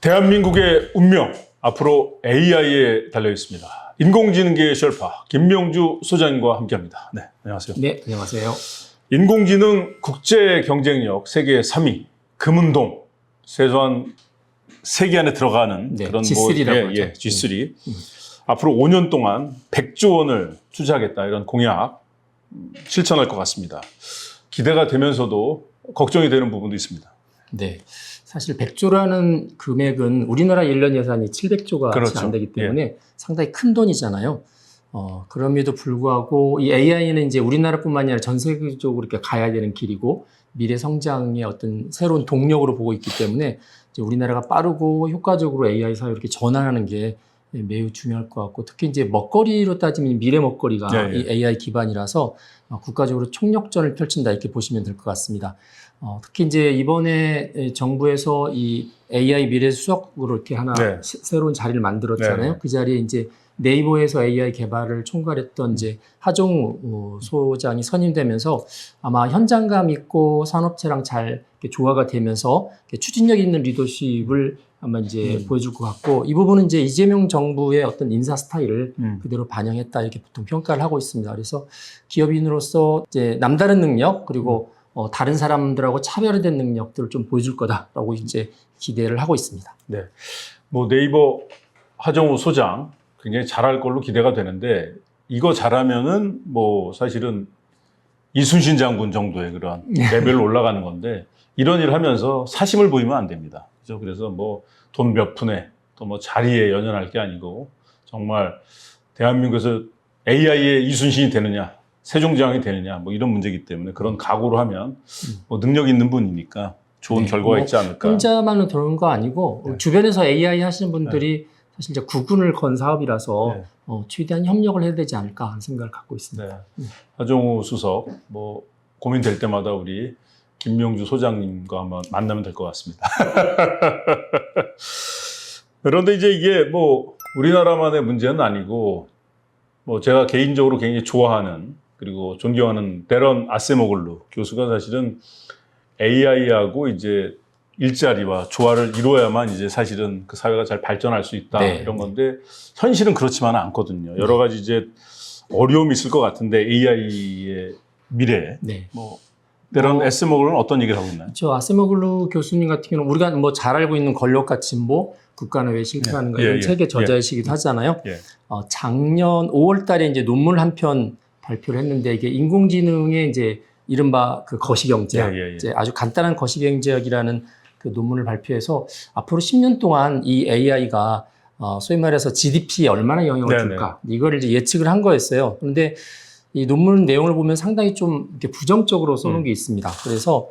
대한민국의 운명, 앞으로 AI에 달려 있습니다. 인공지능계의 셜파, 김명주 소장님과 함께합니다. 네, 안녕하세요. 네, 안녕하세요. 인공지능 국제 경쟁력 세계 3위, 금운동, 최소한 세계 안에 들어가는 네, 그런 G3라고 하죠. G3. 앞으로 5년 동안 100조 원을 투자하겠다 이런 공약 실천할 것 같습니다. 기대가 되면서도 걱정이 되는 부분도 있습니다. 네. 사실 100조라는 금액은 우리나라 1년 예산이 700조가 그렇죠. 안 되기 때문에 상당히 큰 돈이잖아요. 그럼에도 불구하고 이 AI는 이제 우리나라뿐만 아니라 전 세계적으로 이렇게 가야 되는 길이고 미래 성장의 어떤 새로운 동력으로 보고 있기 때문에 이제 우리나라가 빠르고 효과적으로 AI 사회로 이렇게 전환하는 게 매우 중요할 것 같고, 특히 이제 먹거리로 따지면 미래 먹거리가 이 AI 기반이라서 국가적으로 총력전을 펼친다 이렇게 보시면 될 것 같습니다. 특히 이제 이번에 정부에서 이 AI 미래 수석으로 이렇게 하나 새로운 자리를 만들었잖아요. 그 자리에 이제 네이버에서 AI 개발을 총괄했던 이제 하정우 소장이 선임되면서 아마 현장감 있고 산업체랑 잘 이렇게 조화가 되면서 추진력 있는 리더십을 아마 이제 보여줄 것 같고, 이 부분은 이제 이재명 정부의 어떤 인사 스타일을 그대로 반영했다 이렇게 보통 평가를 하고 있습니다. 그래서 기업인으로서 이제 남다른 능력 그리고 다른 사람들하고 차별화된 능력들을 좀 보여줄 거다라고 이제 기대를 하고 있습니다. 네, 뭐 네이버 하정우 소장 굉장히 잘할 걸로 기대가 되는데, 이거 잘하면은 뭐 사실은 이순신 장군 정도의 그런 레벨로 올라가는 건데, 이런 일을 하면서 사심을 보이면 안 됩니다. 그죠? 그래서 뭐 돈 몇 푼에 또 뭐 자리에 연연할 게 아니고, 정말 대한민국에서 AI의 이순신이 되느냐, 세종대왕이 되느냐, 뭐 이런 문제이기 때문에 그런 각오로 하면 뭐 능력 있는 분이니까 좋은 결과가 있지 않을까. 혼자만은 들어오는 거 아니고 주변에서 AI 하시는 분들이 사실 이제 구군을 건 사업이라서 최대한 협력을 해야 되지 않을까 하는 생각을 갖고 있습니다. 하정우 수석 뭐 고민될 때마다 우리 김명주 소장님과 한번 만나면 될 것 같습니다. 그런데 이제 이게 뭐 우리나라만의 문제는 아니고, 뭐 제가 개인적으로 굉장히 좋아하는 그리고 존경하는 데런 아세모글루 교수가 사실은 AI하고 이제 일자리와 조화를 이루어야만 이제 사실은 그 사회가 잘 발전할 수 있다 이런 건데, 현실은 그렇지만은 않거든요. 여러 가지 이제 어려움이 있을 것 같은데 AI의 미래, 뭐 데런 아세모글루는 어떤 얘기를 하고 있나요? 저 아세모글루 교수님 같은 경우는 우리가 뭐 잘 알고 있는 권력과 진보, 국가는 왜 실패하는가 이런 책의 저자이시기도 하잖아요. 작년 5월달에 이제 논문 한 편 발표를 했는데, 이게 인공지능의 이제 이른바 그 거시경제학, 이제 아주 간단한 거시경제학이라는 그 논문을 발표해서 앞으로 10년 동안 이 AI가 소위 말해서 GDP에 얼마나 영향을 줄까, 이거를 이제 예측을 한 거였어요. 그런데 이 논문 내용을 보면 상당히 좀 이렇게 부정적으로 써놓은 게 있습니다. 그래서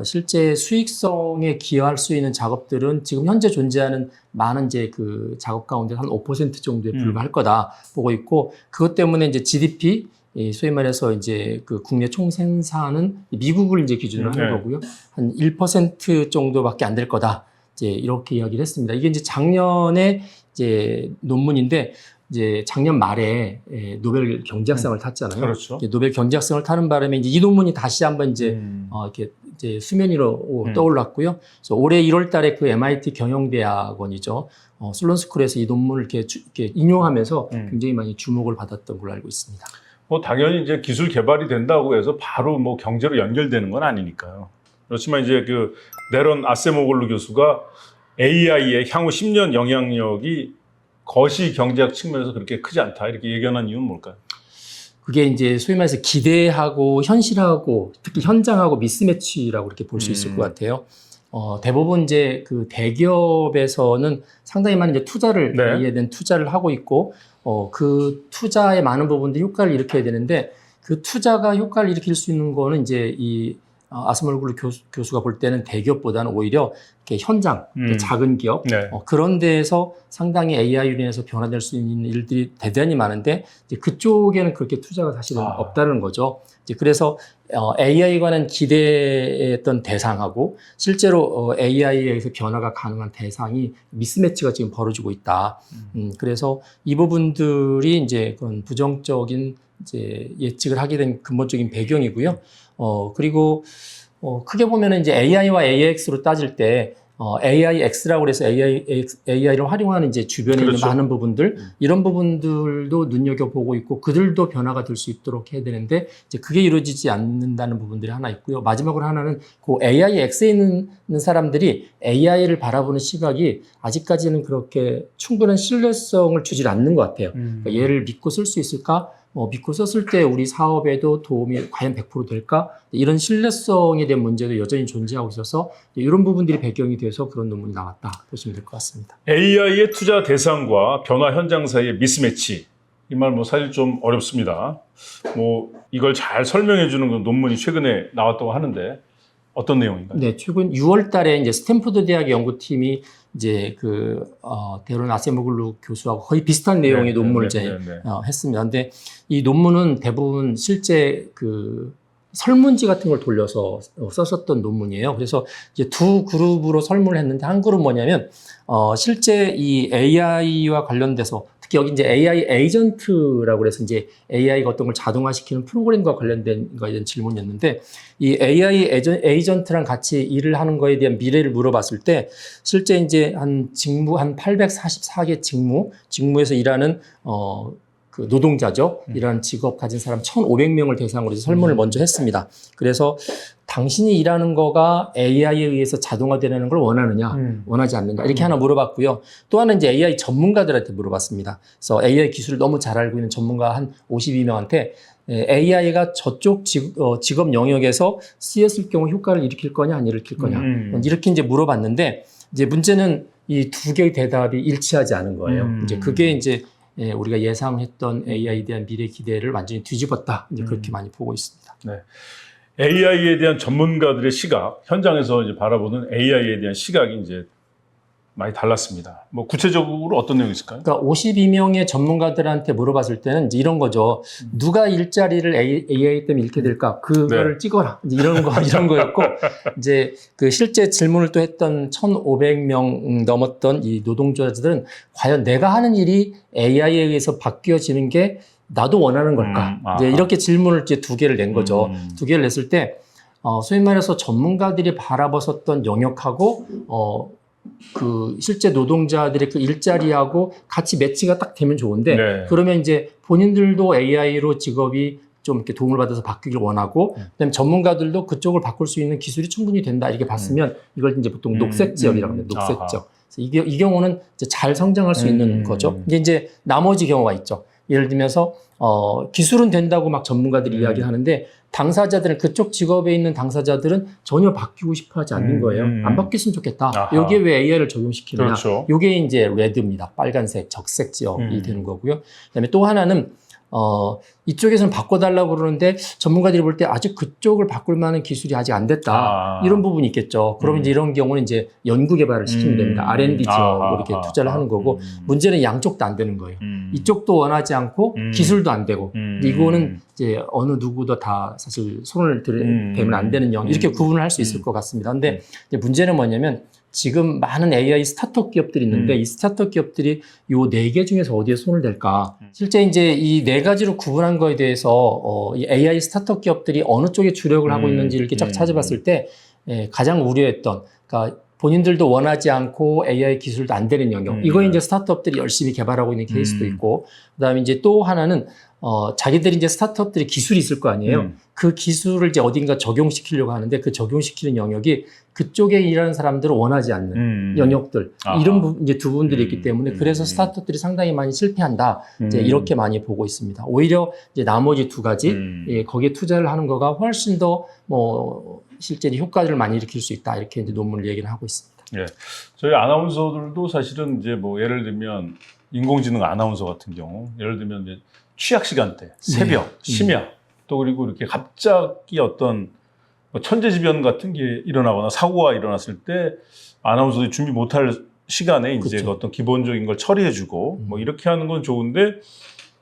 실제 수익성에 기여할 수 있는 작업들은 지금 현재 존재하는 많은 이제 그 작업 가운데 한 5% 정도에 불과할 거다 보고 있고, 그것 때문에 이제 GDP, 소위 말해서 이제 그 국내 총생산은 미국을 이제 기준으로 하는 거고요. 한 1% 정도밖에 안 될 거다. 이제 이렇게 이야기를 했습니다. 이게 이제 작년에 이제 논문인데, 이제 작년 말에 노벨 경제학상을 탔잖아요. 그렇죠. 노벨 경제학상을 타는 바람에 이제 이 논문이 다시 한번 이제 이렇게 이제 수면 위로 떠올랐고요. 그래서 올해 1월달에 그 MIT 경영대학원이죠, 슬론스쿨에서 이 논문을 이렇게 인용하면서 굉장히 많이 주목을 받았던 걸로 알고 있습니다. 뭐 당연히 이제 기술 개발이 된다고 해서 바로 뭐 경제로 연결되는 건 아니니까요. 그렇지만 이제 그 데런 아세모글루 교수가 AI의 향후 10년 영향력이 거시 경제학 측면에서 그렇게 크지 않다 이렇게 예견한 이유는 뭘까요? 그게 이제 소위 말해서 기대하고 현실하고 특히 현장하고 미스매치라고 이렇게 볼 수 있을 것 같아요. 대부분 이제 그 대기업에서는 상당히 많은 이제 투자를 AI에 대한 투자를 하고 있고, 그 투자의 많은 부분들이 효과를 일으켜야 되는데, 그 투자가 효과를 일으킬 수 있는 거는 이제 이 아세모글루 교수가 볼 때는 대기업보다는 오히려 이렇게 현장, 작은 기업, 그런 데에서 상당히 AI로 인해서 변화될 수 있는 일들이 대단히 많은데, 이제 그쪽에는 그렇게 투자가 사실은 없다는 거죠. 이제 그래서 AI에 관한 기대했던 대상하고 실제로 AI에 의해서 변화가 가능한 대상이 미스매치가 지금 벌어지고 있다. 그래서 이 부분들이 이제 그런 부정적인 이제 예측을 하게 된 근본적인 배경이고요. 그리고 크게 보면은 이제 AI와 AX로 따질 때 AIX라고 해서 AI를 활용하는 이제 주변에 그렇죠. 있는 많은 부분들, 이런 부분들도 눈여겨보고 있고, 그들도 변화가 될 수 있도록 해야 되는데, 이제 그게 이루어지지 않는다는 부분들이 하나 있고요. 마지막으로 하나는 그 AIX에 있는 사람들이 AI를 바라보는 시각이 아직까지는 그렇게 충분한 신뢰성을 주질 않는 것 같아요. 그러니까 얘를 믿고 쓸 수 있을까? 믿고 썼을 때 우리 사업에도 도움이 과연 100% 될까? 이런 신뢰성에 대한 문제도 여전히 존재하고 있어서 이런 부분들이 배경이 돼서 그런 논문이 나왔다 보시면 될 것 같습니다. AI의 투자 대상과 변화 현장 사이의 미스매치. 이 말 뭐 사실 좀 어렵습니다. 뭐 이걸 잘 설명해 주는 그 논문이 최근에 나왔다고 하는데 어떤 내용인가요? 네, 최근 6월 달에 이제 스탠포드 대학 연구팀이 이제 데론 아세모글루 교수하고 거의 비슷한 내용의 논문을 했습니다. 근데 이 논문은 대부분 실제 그 설문지 같은 걸 돌려서 썼었던 논문이에요. 그래서 이제 두 그룹으로 설문을 했는데, 한 그룹은 뭐냐면, 실제 이 AI와 관련돼서 특히 여기 이제 AI 에이전트라고 해서 이제 AI가 어떤 걸 자동화시키는 프로그램과 관련된 거에 대한 질문이었는데, 이 AI 에이전트랑 같이 일을 하는 거에 대한 미래를 물어봤을 때, 실제 이제 한 844개 직무에서 일하는, 그 노동자죠. 이런 직업 가진 사람 1,500명을 대상으로 해서 설문을 먼저 했습니다. 그래서 당신이 일하는 거가 AI에 의해서 자동화되는 걸 원하느냐, 원하지 않느냐, 이렇게 하나 물어봤고요. 또 하나는 이제 AI 전문가들한테 물어봤습니다. 그래서 AI 기술을 너무 잘 알고 있는 전문가 한 52명한테 AI가 저쪽 직업 영역에서 쓰였을 경우 효과를 일으킬 거냐, 안 일으킬 거냐, 이렇게 이제 물어봤는데, 이제 문제는 이 두 개의 대답이 일치하지 않은 거예요. 이제 그게 이제 우리가 예상했던 AI에 대한 미래 기대를 완전히 뒤집었다. 이제 그렇게 많이 보고 있습니다. 네. AI에 대한 전문가들의 시각, 현장에서 이제 바라보는 AI에 대한 시각이 이제 많이 달랐습니다. 뭐 구체적으로 어떤 내용이 있을까요? 그러니까 52명의 전문가들한테 물어봤을 때는 이제 이런 거죠. 누가 일자리를 AI 때문에 잃게 될까? 그거를 찍어라. 이제 이런 거였고, 이제 그 실제 질문을 또 했던 1,500명 넘었던 이 노동자들은 과연 내가 하는 일이 AI에 의해서 바뀌어지는 게 나도 원하는 걸까? 이제 이렇게 질문을 이제 두 개를 낸 거죠. 두 개를 냈을 때, 소위 말해서 전문가들이 바라봤었던 영역하고, 그 실제 노동자들의 그 일자리하고 같이 매치가 딱 되면 좋은데, 그러면 이제 본인들도 AI로 직업이 좀 이렇게 도움을 받아서 바뀌길 원하고, 그다음에 전문가들도 그쪽을 바꿀 수 있는 기술이 충분히 된다 이렇게 봤으면 이걸 이제 보통 녹색 지역이라고 합니다. 녹색 지역. 그래서 이 경우는 이제 잘 성장할 수 있는 거죠. 이제 나머지 경우가 있죠. 예를 들면서 기술은 된다고 막 전문가들이 이야기하는데, 당사자들은, 그쪽 직업에 있는 당사자들은 전혀 바뀌고 싶어 하지 않는 거예요. 안 바뀌었으면 좋겠다. 여기에 왜 AI를 적용시키느냐. 그렇죠. 이게 이제 레드입니다. 빨간색, 적색 지역이 되는 거고요. 그다음에 또 하나는 이쪽에서는 바꿔달라고 그러는데 전문가들이 볼 때 아직 그쪽을 바꿀 만한 기술이 아직 안 됐다. 이런 부분이 있겠죠. 그러면 이제 이런 경우는 이제 연구 개발을 시키면 됩니다. R&D 지역으로 이렇게 투자를 하는 거고, 문제는 양쪽도 안 되는 거예요. 이쪽도 원하지 않고 기술도 안 되고, 이거는 이제 어느 누구도 다 사실 손을 대면 안 되는 영역, 이렇게 구분을 할 수 있을 것 같습니다. 근데 이제 문제는 뭐냐면, 지금 많은 AI 스타트업 기업들이 있는데 이 스타트업 기업들이 요 4개 중에서 어디에 손을 댈까? 실제 이제 이 4가지로 구분한 거에 대해서 이 AI 스타트업 기업들이 어느 쪽에 주력을 하고 있는지 이렇게 쫙 찾아봤을 때 가장 우려했던, 그러니까 본인들도 원하지 않고 AI 기술도 안 되는 영역, 이거 이제 스타트업들이 열심히 개발하고 있는 케이스도 있고, 그다음에 이제 또 하나는 자기들이 이제 스타트업들이 기술이 있을 거 아니에요. 그 기술을 이제 어딘가 적용시키려고 하는데 그 적용시키는 영역이 그쪽에 일하는 사람들을 원하지 않는 영역들, 이런 이제 두 분들이 있기 때문에 그래서 스타트업들이 상당히 많이 실패한다. 이제 이렇게 많이 보고 있습니다. 오히려 이제 나머지 두 가지, 거기에 투자를 하는 거가 훨씬 더 실제 효과를 많이 일으킬 수 있다. 이렇게 이제 논문을 얘기를 하고 있습니다. 예. 저희 아나운서들도 사실은 이제 뭐 예를 들면 인공지능 아나운서 같은 경우, 예를 들면 이제 취약 시간대, 새벽, 심야, 또 그리고 이렇게 갑자기 어떤 천재지변 같은 게 일어나거나 사고가 일어났을 때 아나운서들이 준비 못할 시간에 이제 그 어떤 기본적인 걸 처리해주고 뭐 이렇게 하는 건 좋은데,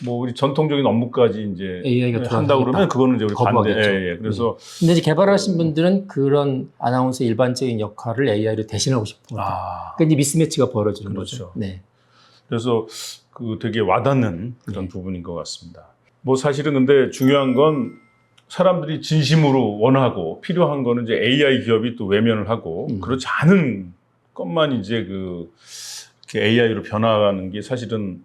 뭐 우리 전통적인 업무까지 이제 AI가 한다 그러면 그거는 이제 우리 반대. 그래서 근데 이제 개발하신 분들은 그런 아나운서의 일반적인 역할을 AI로 대신하고 싶은 거죠. 그러니까 이제 미스매치가 벌어지는 거죠. 네. 그래서 그 되게 와닿는 그런 부분인 것 같습니다. 뭐 사실은 근데 중요한 건 사람들이 진심으로 원하고 필요한 거는 이제 AI 기업이 또 외면을 하고 그렇지 않은 것만 이제 AI로 변화하는 게 사실은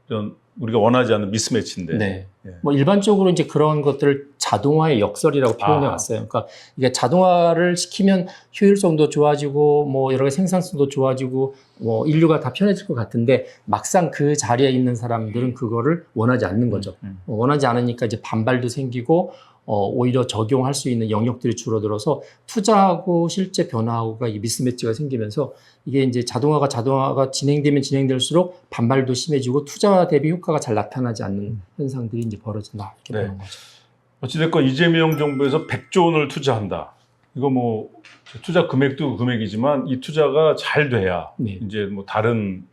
이런 우리가 원하지 않는 미스매치인데. 네. 예. 뭐 일반적으로 이제 그런 것들을 자동화의 역설이라고 표현해 왔어요. 그러니까 이게 자동화를 시키면 효율성도 좋아지고 뭐 여러 가지 생산성도 좋아지고 뭐 인류가 다 편해질 것 같은데 막상 그 자리에 있는 사람들은 그거를 원하지 않는 거죠. 원하지 않으니까 이제 반발도 생기고 오히려 적용할 수 있는 영역들이 줄어들어서 투자하고 실제 변화하고가 이 미스매치가 생기면서 이게 이제 자동화가 진행되면 진행될수록 반발도 심해지고 투자 대비 효과가 잘 나타나지 않는 현상들이 이제 벌어진다 이렇게 네. 보는 거죠. 어찌됐건 이재명 정부에서 100조 원을 투자한다. 이거 뭐 투자 금액도 금액이지만 이 투자가 잘 돼야 네. 이제 뭐 다른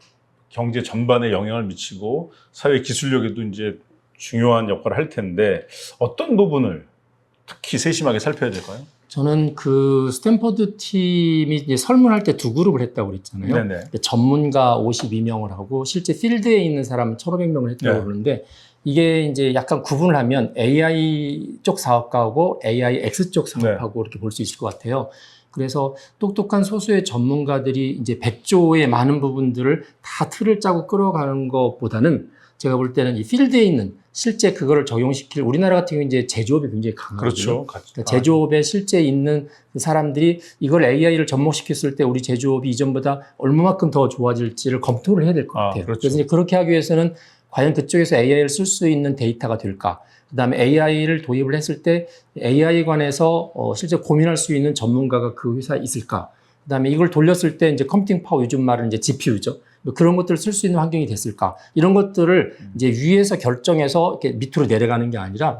경제 전반에 영향을 미치고 사회 기술력에도 이제 중요한 역할을 할 텐데 어떤 부분을 특히 세심하게 살펴야 될까요? 저는 그 스탠퍼드 팀이 이제 설문할 때 두 그룹을 했다고 그랬잖아요. 네네. 전문가 52명을 하고 실제 필드에 있는 사람 1,500명을 했다고 네. 그러는데 이게 이제 약간 구분을 하면 AI 쪽 사업가하고 AIX 쪽 사업하고 이렇게 볼 수 있을 것 같아요. 그래서 똑똑한 소수의 전문가들이 이제 100조의 많은 부분들을 다 틀을 짜고 끌어가는 것보다는 제가 볼 때는 이 필드에 있는 실제 그거를 적용시킬 우리나라 같은 경우 이제 제조업이 굉장히 강하거든요. 그렇죠. 그러니까 제조업에 실제 있는 그 사람들이 이걸 AI를 접목시켰을 때 우리 제조업이 이전보다 얼마만큼 더 좋아질지를 검토를 해야 될 것 같아요. 그렇죠. 그래서 이제 그렇게 하기 위해서는 과연 그쪽에서 AI를 쓸 수 있는 데이터가 될까? 그다음에 AI를 도입을 했을 때 AI에 관해서 실제 고민할 수 있는 전문가가 그 회사에 있을까? 그다음에 이걸 돌렸을 때 이제 컴퓨팅 파워 요즘 말은 이제 GPU죠. 뭐 그런 것들을 쓸 수 있는 환경이 됐을까? 이런 것들을 이제 위에서 결정해서 이렇게 밑으로 내려가는 게 아니라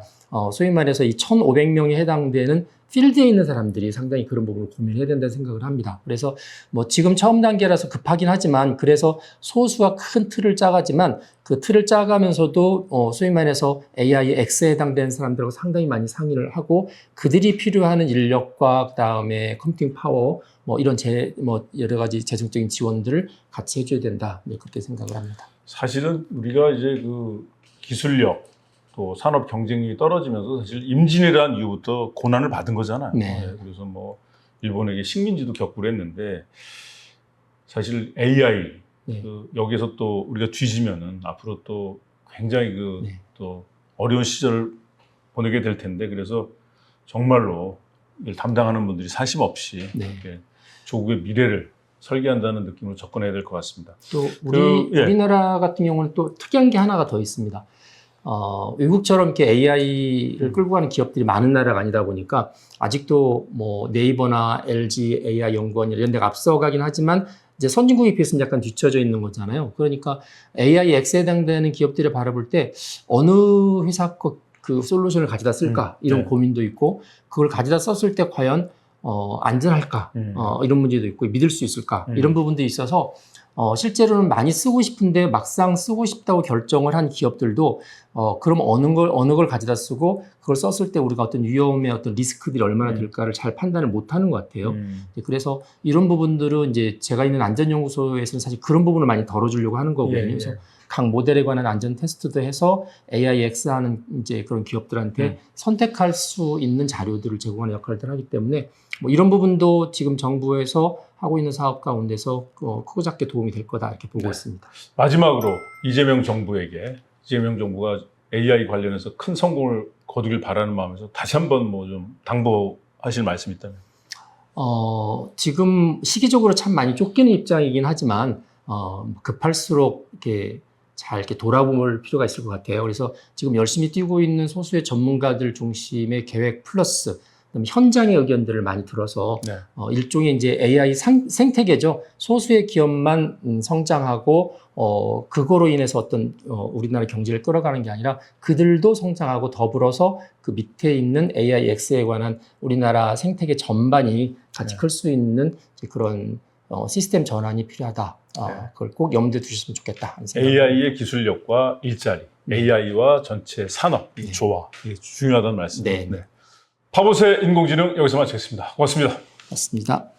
소위 말해서 이 1,500명에 해당되는 필드에 있는 사람들이 상당히 그런 부분을 고민해야 된다는 생각을 합니다. 그래서 뭐 지금 처음 단계라서 급하긴 하지만 그래서 소수가 큰 틀을 짜가지만 그 틀을 짜가면서도 소위 말해서 AI X에 해당되는 사람들하고 상당히 많이 상의를 하고 그들이 필요하는 인력과 그다음에 컴퓨팅 파워 뭐 이런 뭐 여러 가지 재정적인 지원들을 같이 해줘야 된다. 네, 그렇게 생각을 합니다. 사실은 우리가 이제 그 기술력 또 산업 경쟁력이 떨어지면서 사실 임진왜란 이후부터 고난을 받은 거잖아요. 네. 그래서 뭐 일본에게 식민지도 겪고 그랬는데 사실 AI 네. 여기서 또 우리가 뒤지면은 앞으로 또 굉장히 네. 또 어려운 시절을 보내게 될 텐데 그래서 정말로 이걸 담당하는 분들이 사심 없이 네. 이렇게 조국의 미래를 설계한다는 느낌으로 접근해야 될 것 같습니다. 또 예. 우리나라 같은 경우는 또 특이한 게 하나가 더 있습니다. 외국처럼 이렇게 AI를 끌고 가는 기업들이 많은 나라가 아니다 보니까 아직도 뭐 네이버나 LG AI 연구원 이런 데가 앞서가긴 하지만 이제 선진국에 비해서는 약간 뒤처져 있는 거잖아요. 그러니까 AI X에 해당되는 기업들을 바라볼 때 어느 회사 그 솔루션을 가져다 쓸까 이런 네. 고민도 있고 그걸 가져다 썼을 때 과연 안전할까 이런 문제도 있고 믿을 수 있을까 이런 부분도 있어서 실제로는 많이 쓰고 싶은데 막상 쓰고 싶다고 결정을 한 기업들도 그럼 어느 걸 가져다 쓰고 그걸 썼을 때 우리가 어떤 위험의 어떤 리스크들이 얼마나 될까를 잘 판단을 못하는 것 같아요. 그래서 이런 부분들은 이제 제가 있는 안전연구소에서는 사실 그런 부분을 많이 덜어주려고 하는 거거든요. 예, 예. 그래서 각 모델에 관한 안전 테스트도 해서 AIX 하는 이제 그런 기업들한테 선택할 수 있는 자료들을 제공하는 역할들을 하기 때문에 뭐 이런 부분도 지금 정부에서 하고 있는 사업 가운데서 크고 작게 도움이 될 거다 이렇게 보고 있습니다. 마지막으로 이재명 정부가 AI 관련해서 큰 성공을 거두길 바라는 마음에서 다시 한번 뭐 좀 당부하실 말씀이 있다면? 지금 시기적으로 참 많이 쫓기는 입장이긴 하지만 급할수록 이렇게 돌아볼 필요가 있을 것 같아요. 그래서 지금 열심히 뛰고 있는 소수의 전문가들 중심의 계획 플러스 그다음에 현장의 의견들을 많이 들어서 네. 일종의 이제 AI 생태계죠. 소수의 기업만 성장하고 그거로 인해서 어떤 우리나라 경제를 끌어가는 게 아니라 그들도 성장하고 더불어서 그 밑에 있는 AIX에 관한 우리나라 생태계 전반이 같이 클 수 있는 그런 시스템 전환이 필요하다. 그걸 꼭 염두에 두셨으면 좋겠다. AI의 기술력과 일자리, AI와 전체 산업, 이 조화, 이게 중요하다는 말씀. 네. 파보세 인공지능 여기서 마치겠습니다. 고맙습니다. 맞습니다.